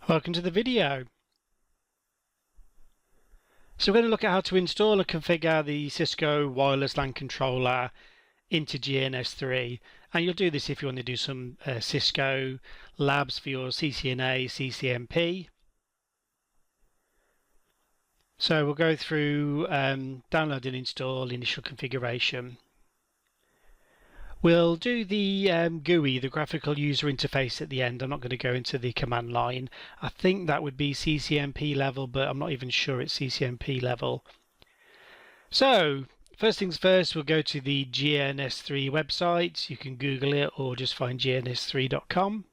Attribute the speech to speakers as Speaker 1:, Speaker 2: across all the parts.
Speaker 1: Welcome to the video. So we're going to look at how to install and configure the Cisco wireless LAN controller into GNS3, and you'll do this if you want to do some Cisco labs for your CCNA CCNP. So we'll go through download and install, initial configuration. We'll do the GUI, the graphical user interface, at the end. I'm not going to go into the command line. I think that would be CCNP level, but I'm not even sure it's CCNP level. So first things first, we'll go to the GNS3 website. You can Google it or just find gns3.com.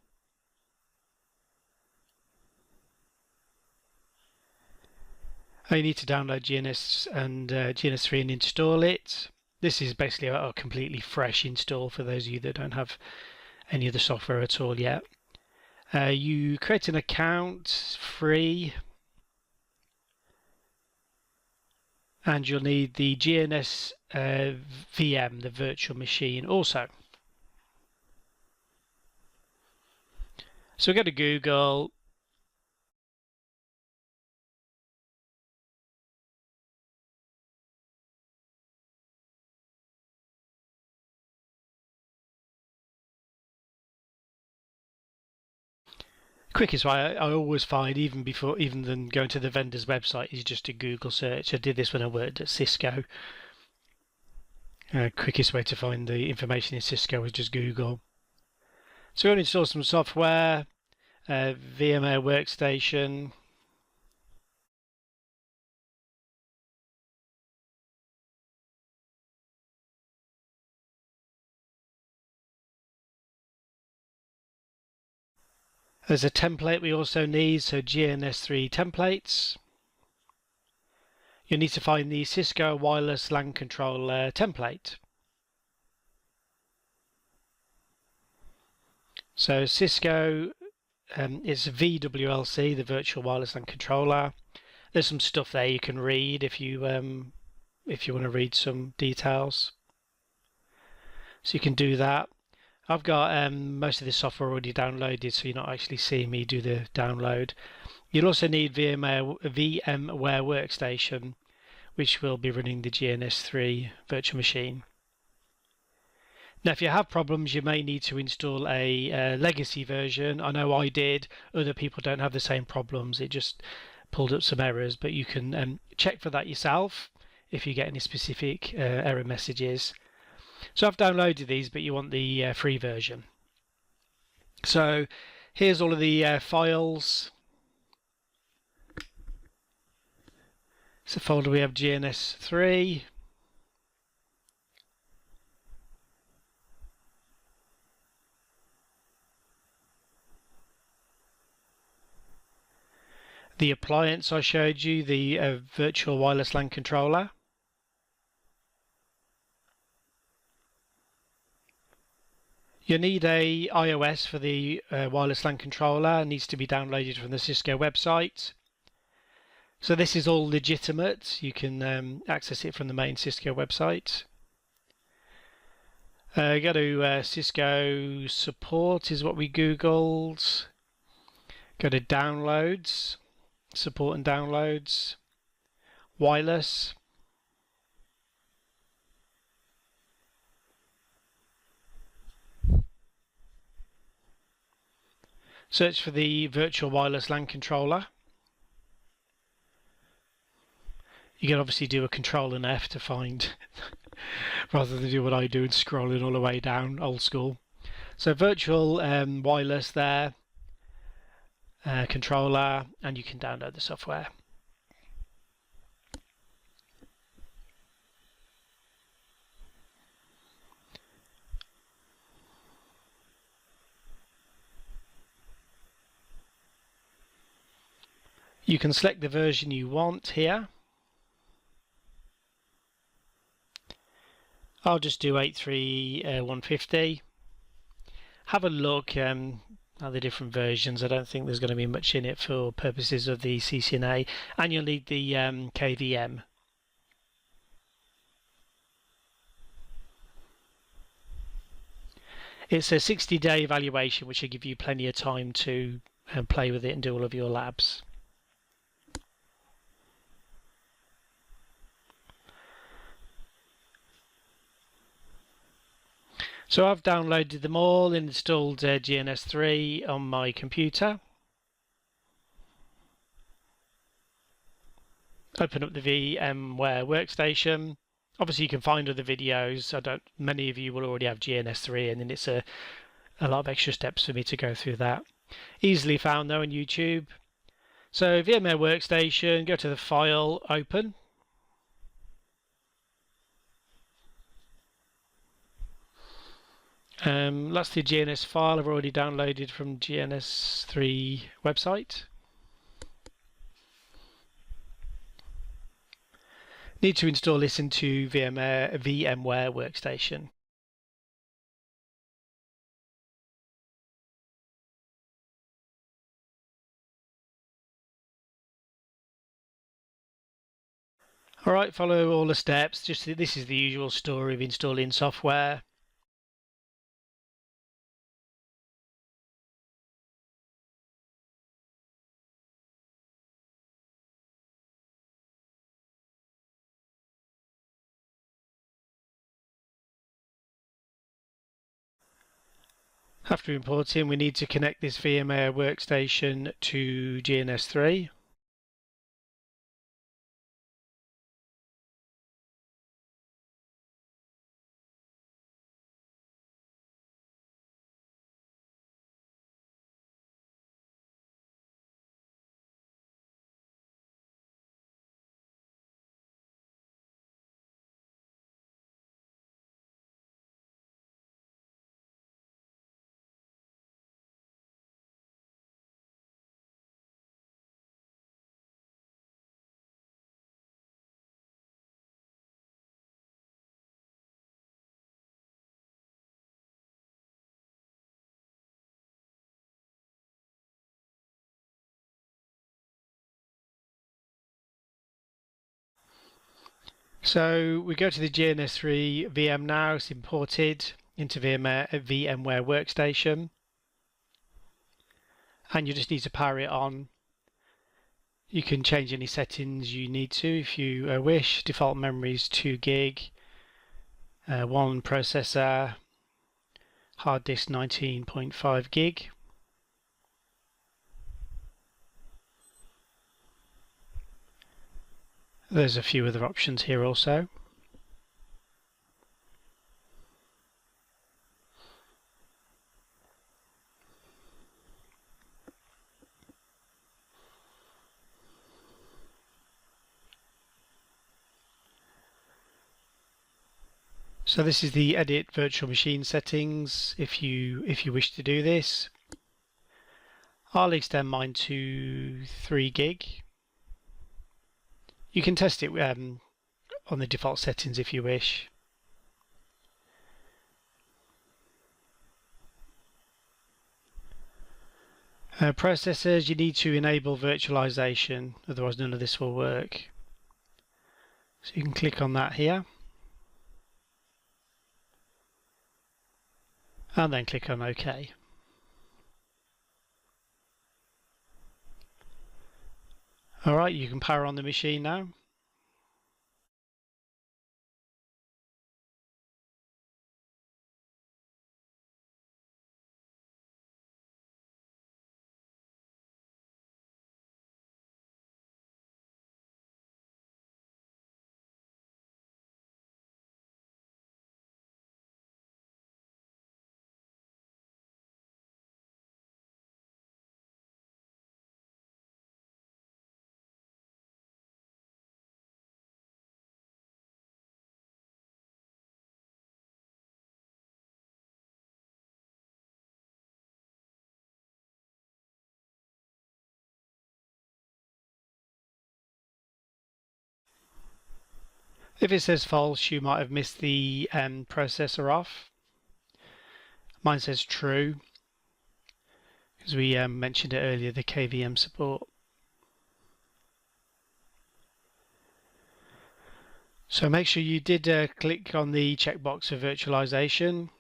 Speaker 1: You need to download GNS3 and install it. This is basically a completely fresh install for those of you that don't have any of the software at all yet. You create an account, free, and you'll need the GNS VM, the virtual machine, also. So we go to Google. Quickest way I always find, even than going to the vendor's website, is just a Google search. I did this when I worked at Cisco. Quickest way to find the information in Cisco is just Google. So we're going to install some software, VMware Workstation. There's a template we also need, so GNS3 templates. You'll need to find the Cisco wireless LAN controller template. So Cisco is vWLC, the virtual wireless LAN controller. There's some stuff there you can read if you want to read some details. So you can do that. I've got most of this software already downloaded, so you're not actually seeing me do the download. You'll also need VMware Workstation, which will be running the GNS3 virtual machine. Now, if you have problems, you may need to install a legacy version. I know I did. Other people don't have the same problems. It just pulled up some errors, but you can check for that yourself if you get any specific error messages. So I've downloaded these, but you want the free version. So here's all of the files. It's a folder we have GNS3. The appliance I showed you, the virtual wireless LAN controller. You need a iOS for the wireless LAN controller. It needs to be downloaded from the Cisco website. So this is all legitimate. You can access it from the main Cisco website. Go to Cisco support is what we Googled. Go to downloads, support and downloads, wireless. Search for the virtual wireless LAN controller. You can obviously do a Control and F to find, rather than do what I do and scroll it all the way down, old school. So virtual wireless there, controller, and you can download the software. You can select the version you want here. I'll just do 8.3.150. Have a look at the different versions. I don't think there's going to be much in it for purposes of the CCNA, and you'll need the KVM. It's a 60-day evaluation, which will give you plenty of time to and play with it and do all of your labs. So I've downloaded them all and installed GNS3 on my computer. Open up the VMware workstation. Obviously you can find other videos. Many of you will already have GNS3, and then it's a lot of extra steps for me to go through that. Easily found though on YouTube. So VMware workstation, go to the file, open. That's the GNS file I've already downloaded from GNS3 website. Need to install this into VMware workstation. Alright, follow all the steps. This is the usual story of installing software. After importing, we need to connect this VMware workstation to GNS3. So we go to the GNS3 VM now. It's imported into VMware workstation, and you just need to power it on. You can change any settings you need to if you wish. Default memory is 2 gig, 1 processor, hard disk 19.5 gig. There's a few other options here also. So this is the edit virtual machine settings if you wish to do this. I'll extend mine to 3 gig. You can test it on the default settings if you wish. Processors, you need to enable virtualization, otherwise none of this will work. So you can click on that here. And then click on OK. Alright, you can power on the machine now. If it says false, you might have missed the processor off. Mine says true, because we mentioned it earlier, the KVM support. So make sure you did click on the checkbox for virtualization.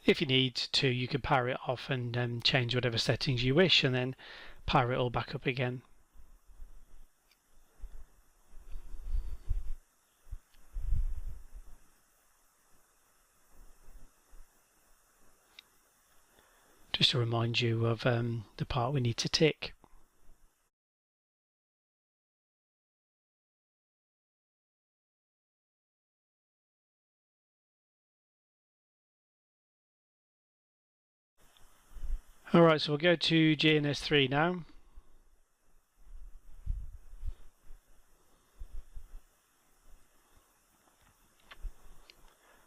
Speaker 1: If you need to, you can power it off and change whatever settings you wish, and then power it all back up again. Just to remind you of the part we need to tick. Alright, so we'll go to GNS3 now.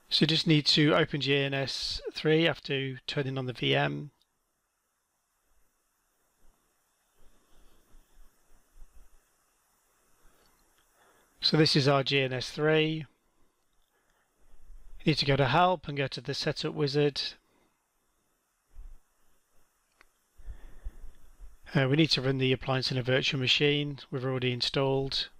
Speaker 1: So you just need to open GNS3 after turning on the VM. So this is our GNS3. You need to go to Help and go to the Setup Wizard. We need to run the appliance in a virtual machine we've already installed.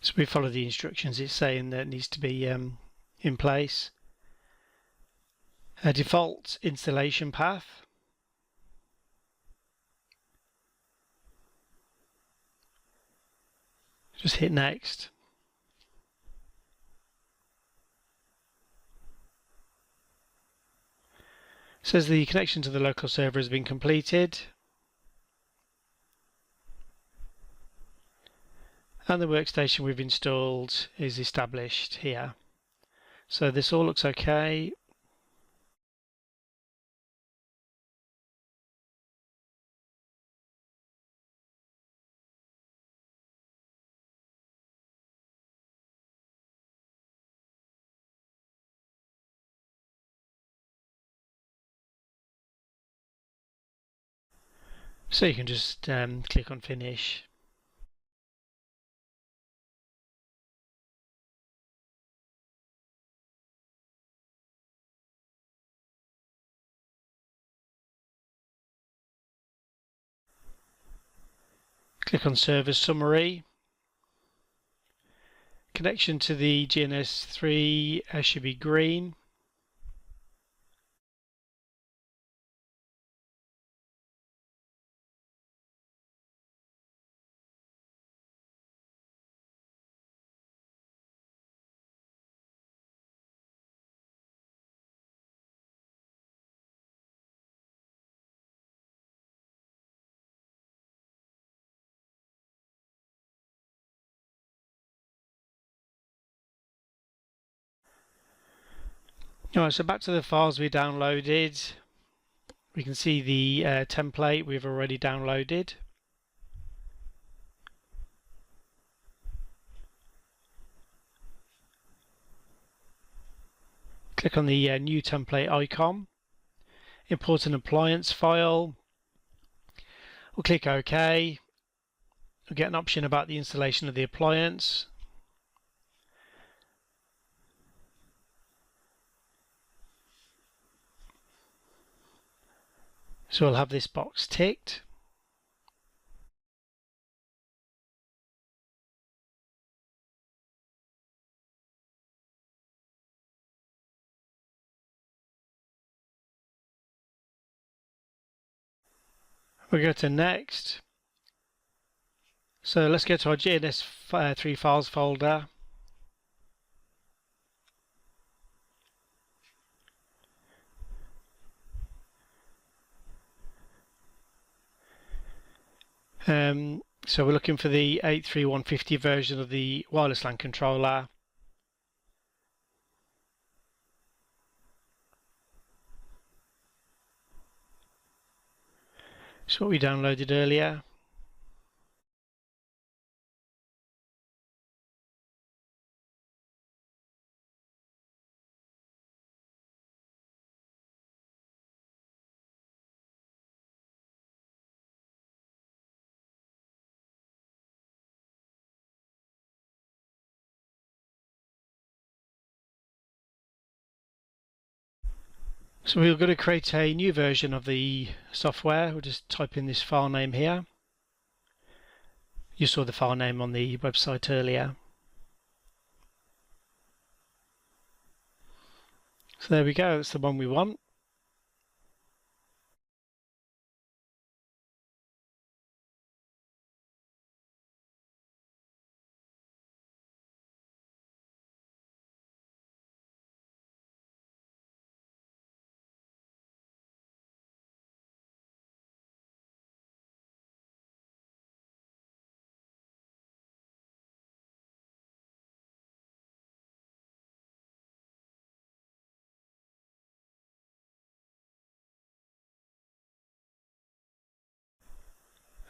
Speaker 1: So we follow the instructions it's saying that it needs to be in place. A default installation path. Just hit next. It says the connection to the local server has been completed. And the workstation we've installed is established here. So this all looks okay. So you can just click on Finish. Click on Service Summary. Connection to the GNS3 should be green. Alright, so back to the files we downloaded. We can see the template we've already downloaded. Click on the new template icon. Import an appliance file. We'll click OK. We'll get an option about the installation of the appliance. So we'll have this box ticked. We'll go to Next. So let's go to our GNS3 files folder. So we're looking for the 83150 version of the wireless LAN controller. It's what we downloaded earlier. So we're going to create a new version of the software. We'll just type in this file name here. You saw the file name on the website earlier. So there we go, that's the one we want.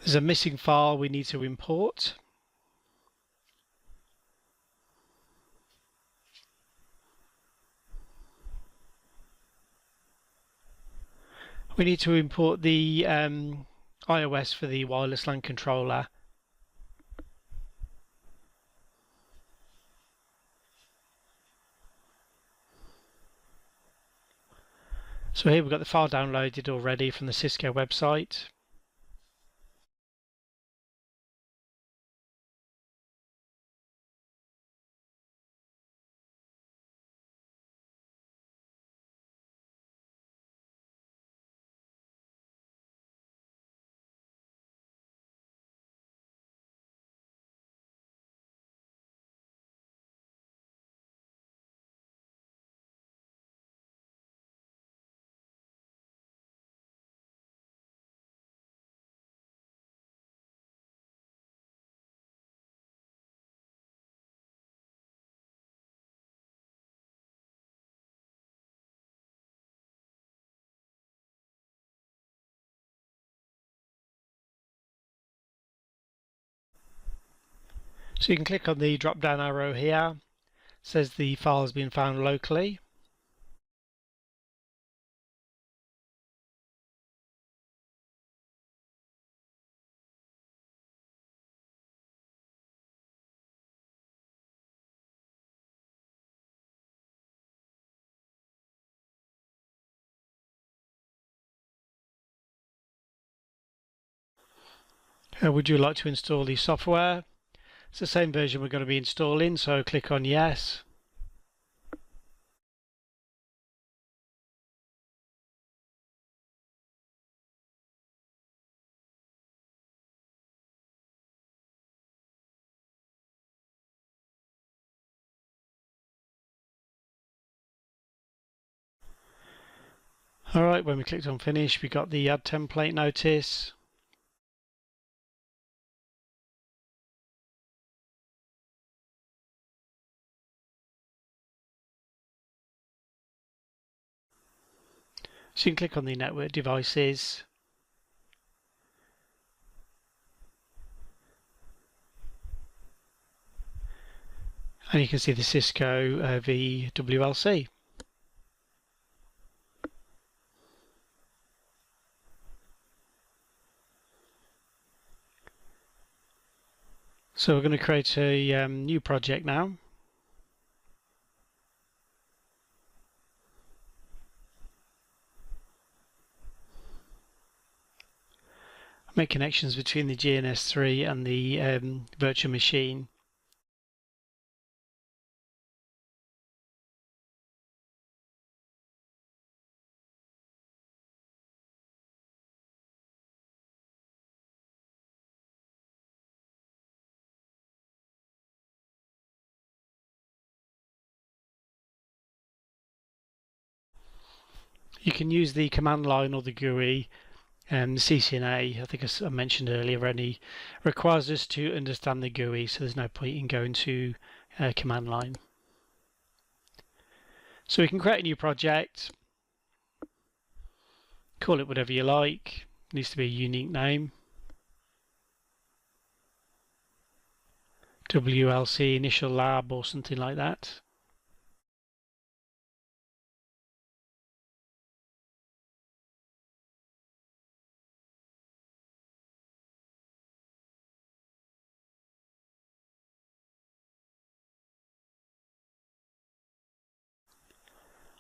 Speaker 1: There's a missing file we need to import. We need to import the iOS for the wireless LAN controller. So here we've got the file downloaded already from the Cisco website. So you can click on the drop down arrow here. It says the file has been found locally. Would you like to install the software? It's the same version we're going to be installing, so click on yes. Alright, when we clicked on finish, we got the add template notice. So you can click on the network devices. And you can see the Cisco vWLC. So we're going to create a new project now. Make connections between the GNS3 and the virtual machine. You can use the command line or the GUI. CCNA, I think as I mentioned earlier, only requires us to understand the GUI, so there's no point in going to command line. So we can create a new project, call it whatever you like, it needs to be a unique name. WLC Initial Lab or something like that.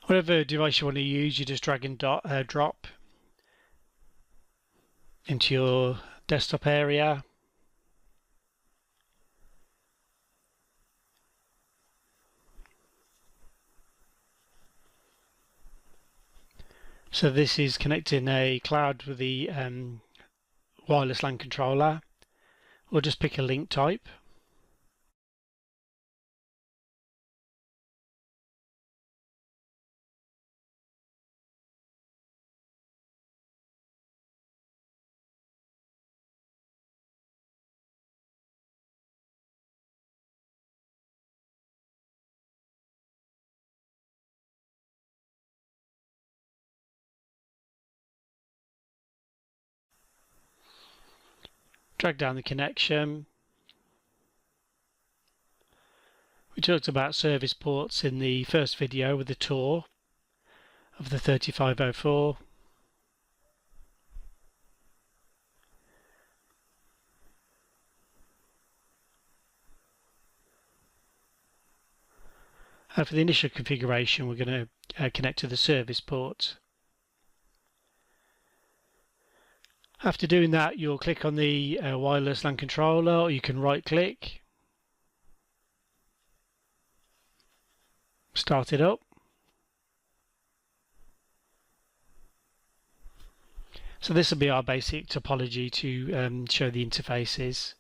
Speaker 1: Whatever device you want to use, you just drag and drop into your desktop area. So this is connecting a cloud with the wireless LAN controller. We'll just pick a link type. Drag down the connection. We talked about service ports in the first video with the tour of the 3504. For the initial configuration, we're going to connect to the service port. After doing that, you'll click on the wireless LAN controller, or you can right click, start it up. So this will be our basic topology to show the interfaces.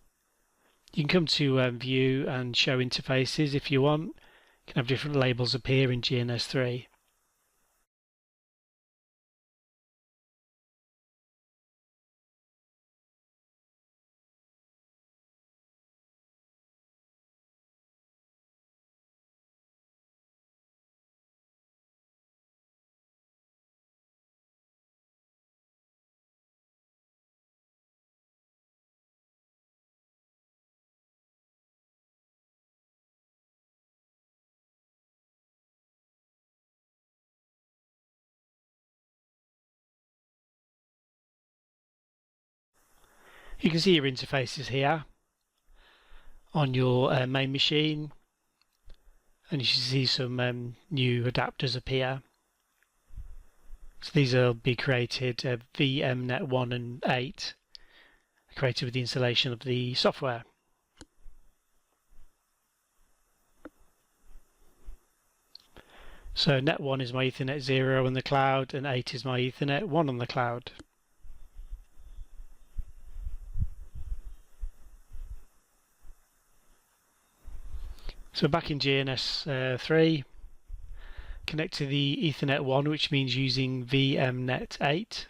Speaker 1: You can come to view and show interfaces if you want. You can have different labels appear in GNS3. You can see your interfaces here on your main machine, and you should see some new adapters appear. So these will be created VMnet 1 and 8, created with the installation of the software. So net 1 is my Ethernet 0 on the cloud, and 8 is my Ethernet 1 on the cloud. So back in GNS3, connect to the Ethernet 1, which means using VMnet 8.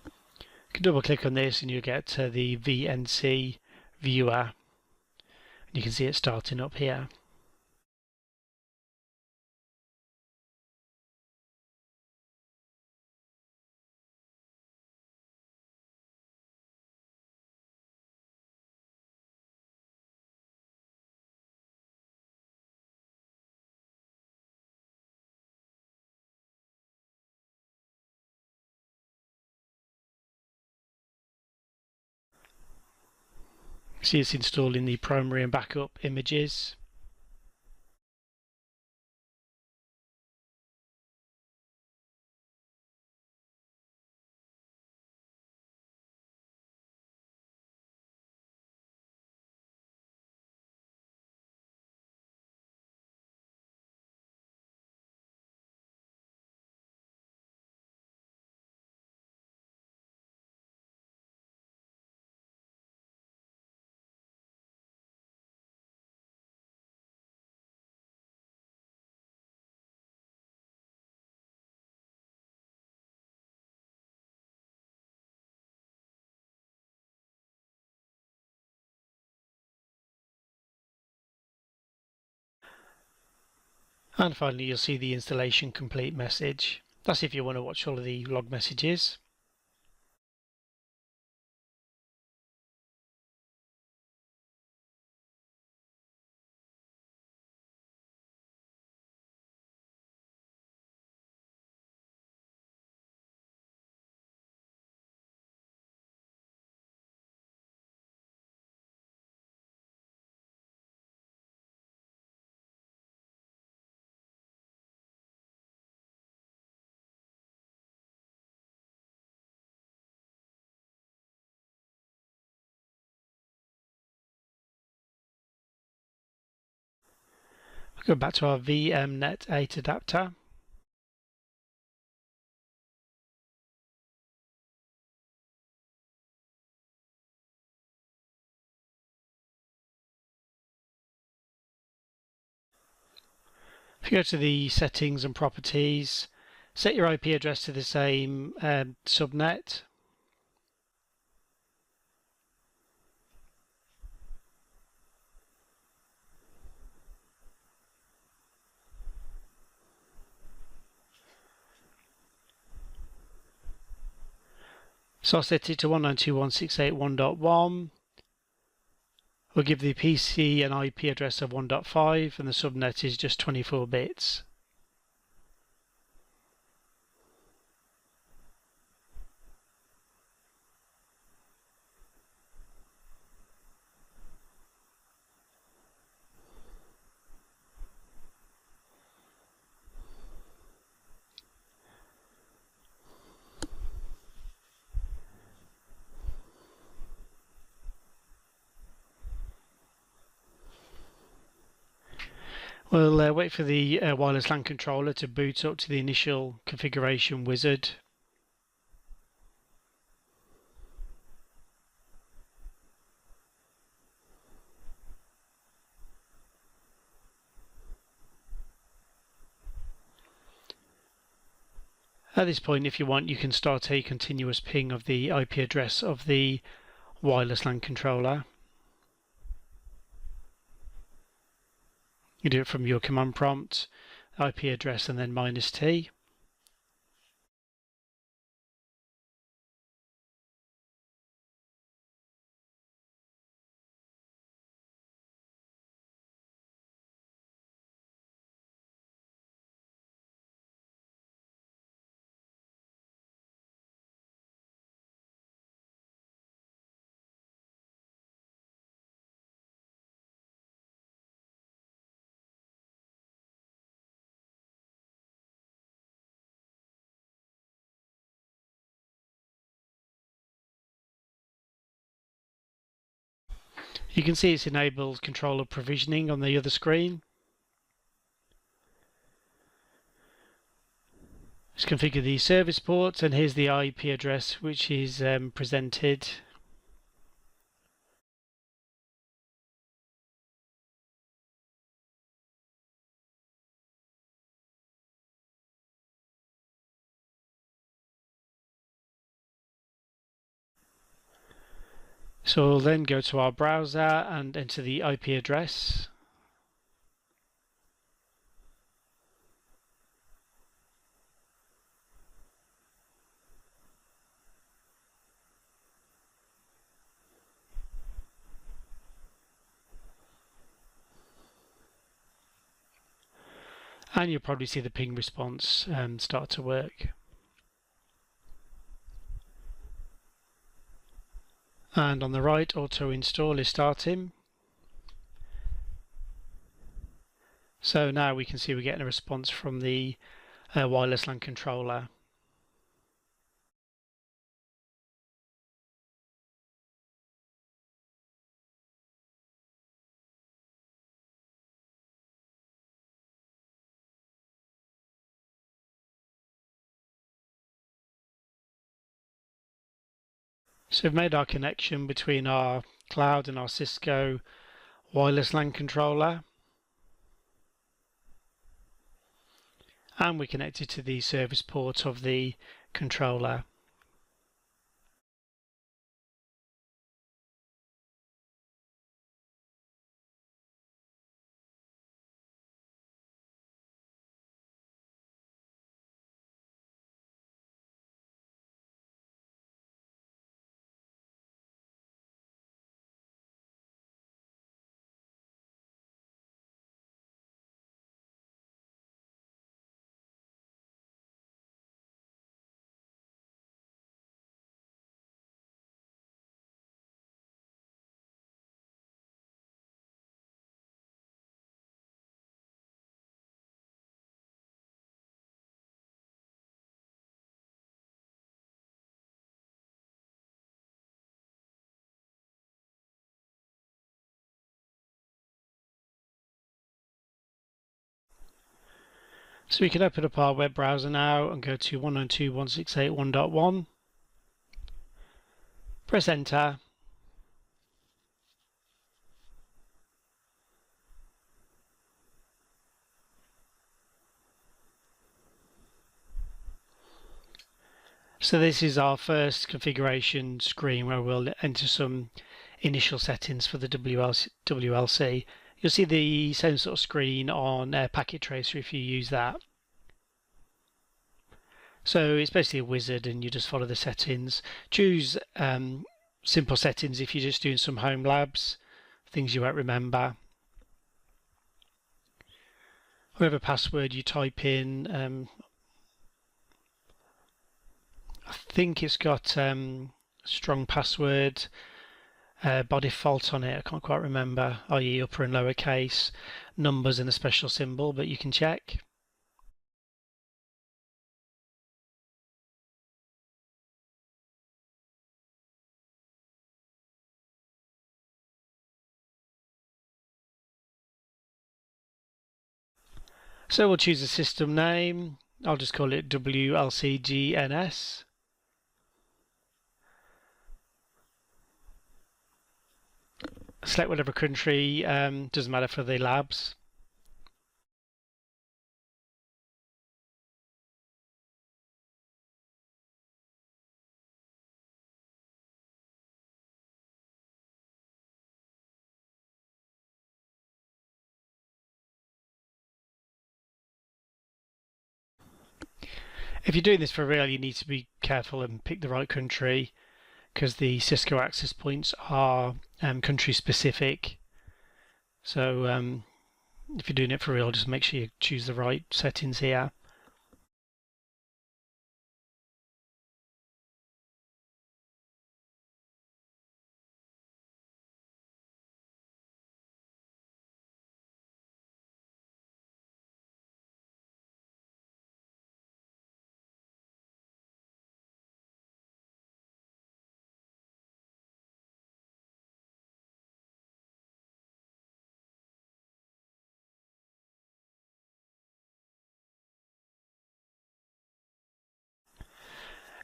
Speaker 1: You can double click on this and you get the VNC viewer. You can see it starting up here. See it's installing the primary and backup images. And finally, you'll see the installation complete message. That's if you want to watch all of the log messages. Go back to our VMnet 8 adapter. If you go to the settings and properties, set your IP address to the same subnet. So I'll set it to 192.168.1.1. We'll give the PC an IP address of 1.5 and the subnet is just 24 bits. We'll wait for the wireless LAN controller to boot up to the initial configuration wizard. At this point, if you want, you can start a continuous ping of the IP address of the wireless LAN controller. You do it from your command prompt, IP address and then -T. You can see it's enabled controller provisioning on the other screen. Let's configure the service port, and here's the IP address which is presented. So we'll then go to our browser and enter the IP address. And you'll probably see the ping response start to work. And on the right, auto install is starting. So now we can see we're getting a response from the wireless LAN controller. So we've made our connection between our cloud and our Cisco wireless LAN controller. And we connected to the service port of the controller. So we can open up our web browser now and go to 192.168.1.1. Press enter. So this is our first configuration screen where we'll enter some initial settings for the wWLC. You'll see the same sort of screen on Packet Tracer if you use that. So it's basically a wizard and you just follow the settings. Choose simple settings if you're just doing some home labs, things you won't remember. Whatever password you type in, I think it's got strong password by default on it. I can't quite remember, i.e. upper and lower case, numbers and a special symbol, but you can check. So we'll choose a system name. I'll just call it wWLC GNS. Select whatever country, doesn't matter for the labs. If you're doing this for real, you need to be careful and pick the right country because the Cisco access points are country specific. So if you're doing it for real, just make sure you choose the right settings here.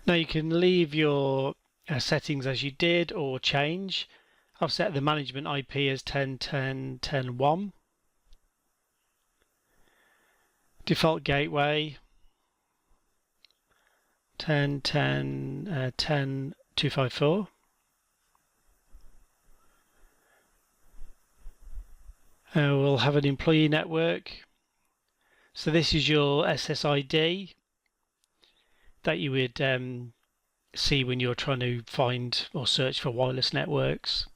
Speaker 1: Now you can leave your settings as you did or change. I've set the management IP as 10.10.10.1. Default gateway 10.10.10.254. We'll have an employee network. So this is your SSID that you would see when you're trying to find or search for wireless networks.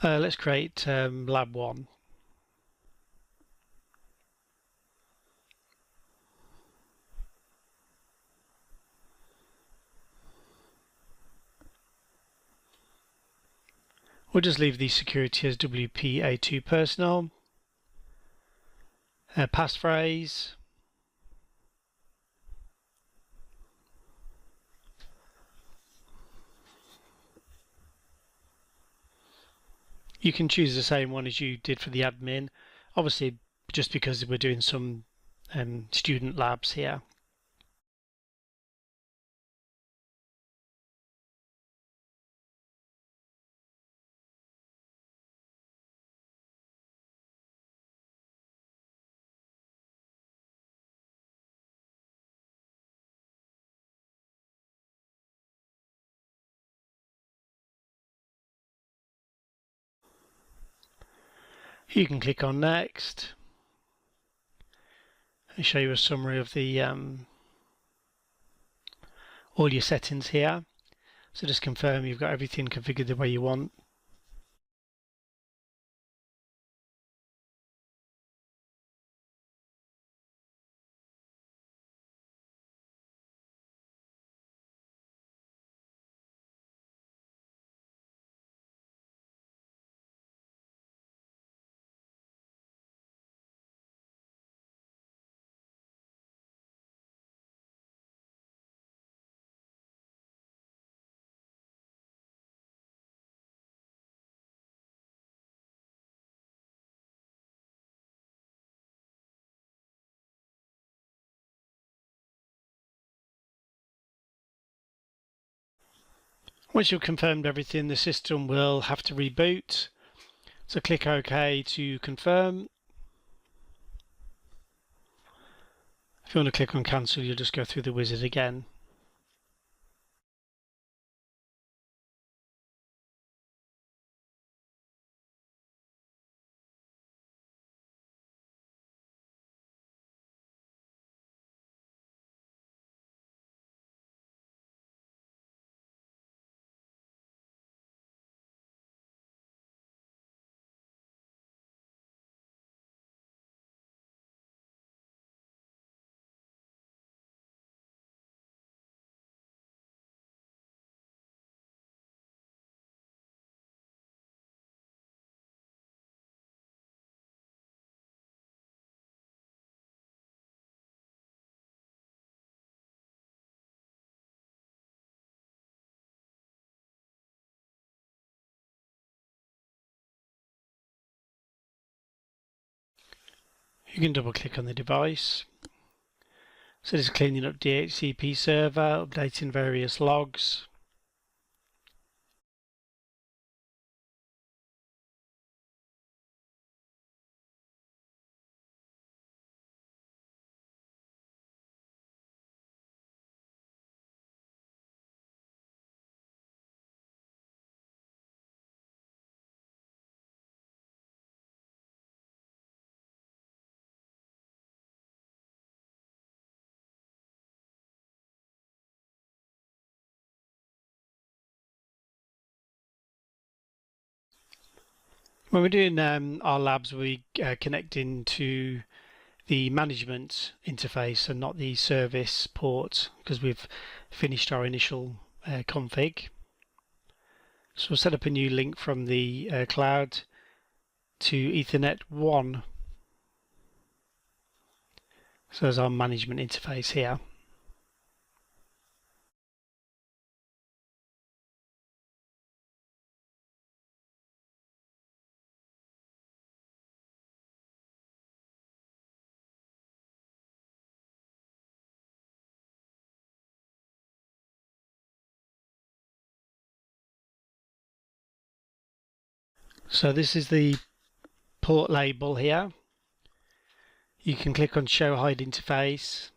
Speaker 1: Let's create lab 1. We'll just leave the security as WPA2 personal. Passphrase. You can choose the same one as you did for the admin, obviously just because we're doing some student labs here. You can click on next and show you a summary of the all your settings here. So just confirm you've got everything configured the way you want. Once you've confirmed everything, the system will have to reboot. So click OK to confirm. If you want to click on cancel, you'll just go through the wizard again. You can double click on the device. So this is cleaning up DHCP server, updating various logs. When we're doing our labs, we connect into the management interface and not the service port because we've finished our initial config. So we'll set up a new link from the cloud to Ethernet 1. So there's our management interface here. So this is the port label here. You can click on Show Hide Interface.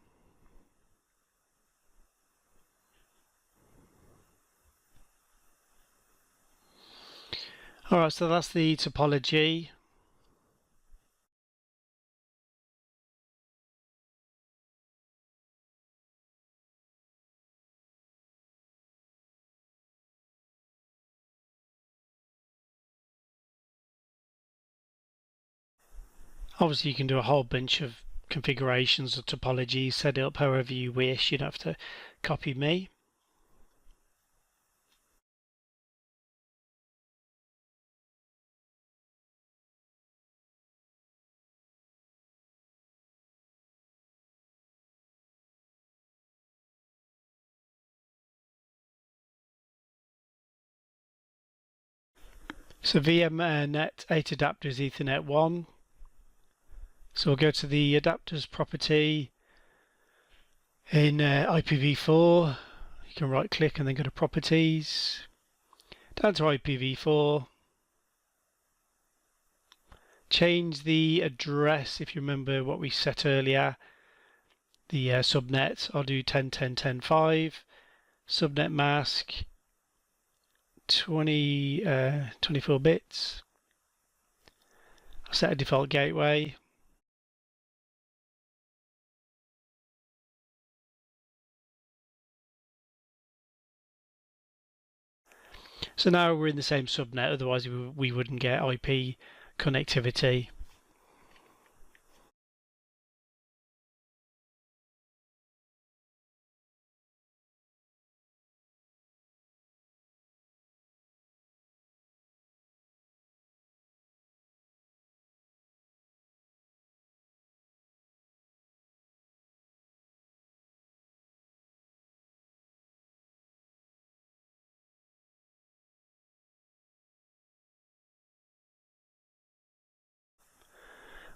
Speaker 1: Alright, so that's the topology. Obviously you can do a whole bunch of configurations of topology, set it up however you wish. You don't have to copy me. So VMnet 8 adapter is Ethernet 1. So we'll go to the adapters property in IPv4. You can right click and then go to properties. Down to IPv4. Change the address if you remember what we set earlier. The subnet, I'll do 10.10.10.5. Subnet mask 24 bits. I'll set a default gateway. So now we're in the same subnet, otherwise we wouldn't get IP connectivity.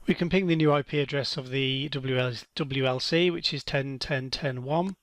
Speaker 1: We can ping the new IP address of the vWLC, which is 10.10.10.1.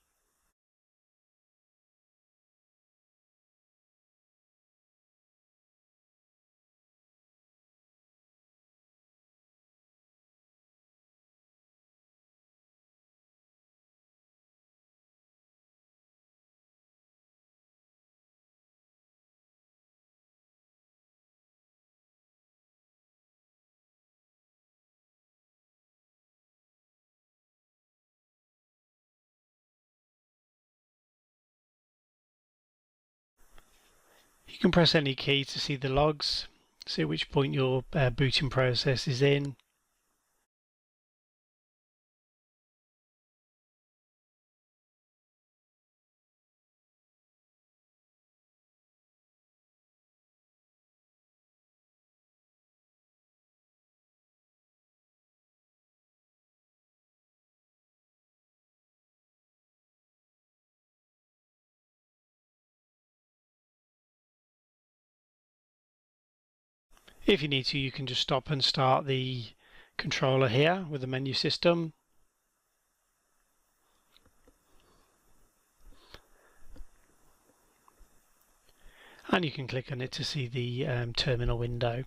Speaker 1: You can press any key to see the logs, see at which point your booting process is in. If you need to, you can just stop and start the controller here with the menu system. And you can click on it to see the terminal window.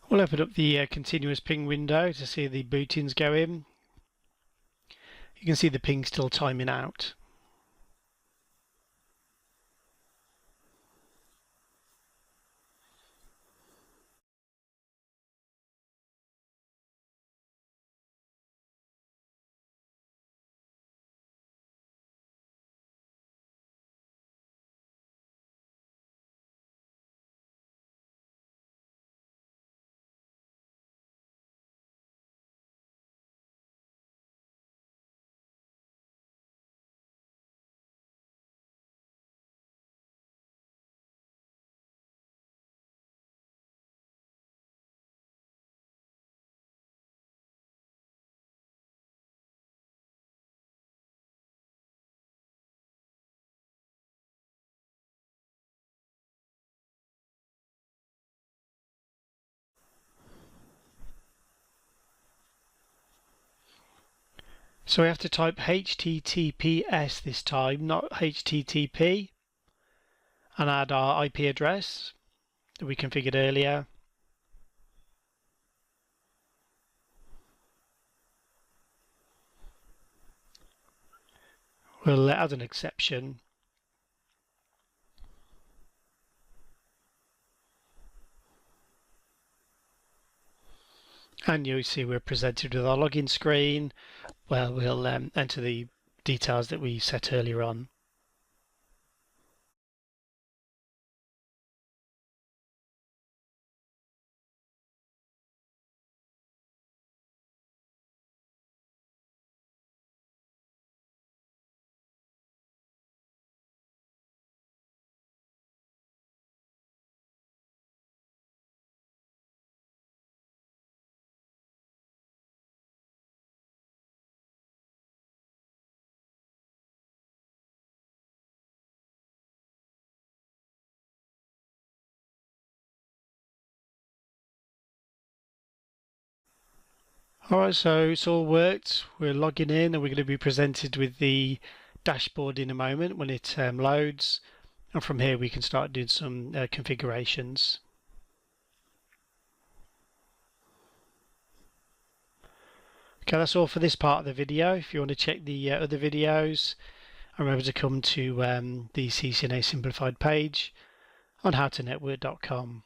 Speaker 1: We'll open up the continuous ping window to see the bootings go in. You can see the ping still timing out. So we have to type HTTPS this time, not HTTP, and add our IP address that we configured earlier. We'll add an exception. And you'll see we're presented with our login screen where we'll enter the details that we set earlier on. Alright, so it's all worked. We're logging in and we're going to be presented with the dashboard in a moment when it loads. And from here we can start doing some configurations. Okay, that's all for this part of the video. If you want to check the other videos, remember to come to the CCNA Simplified page on howtonetwork.com.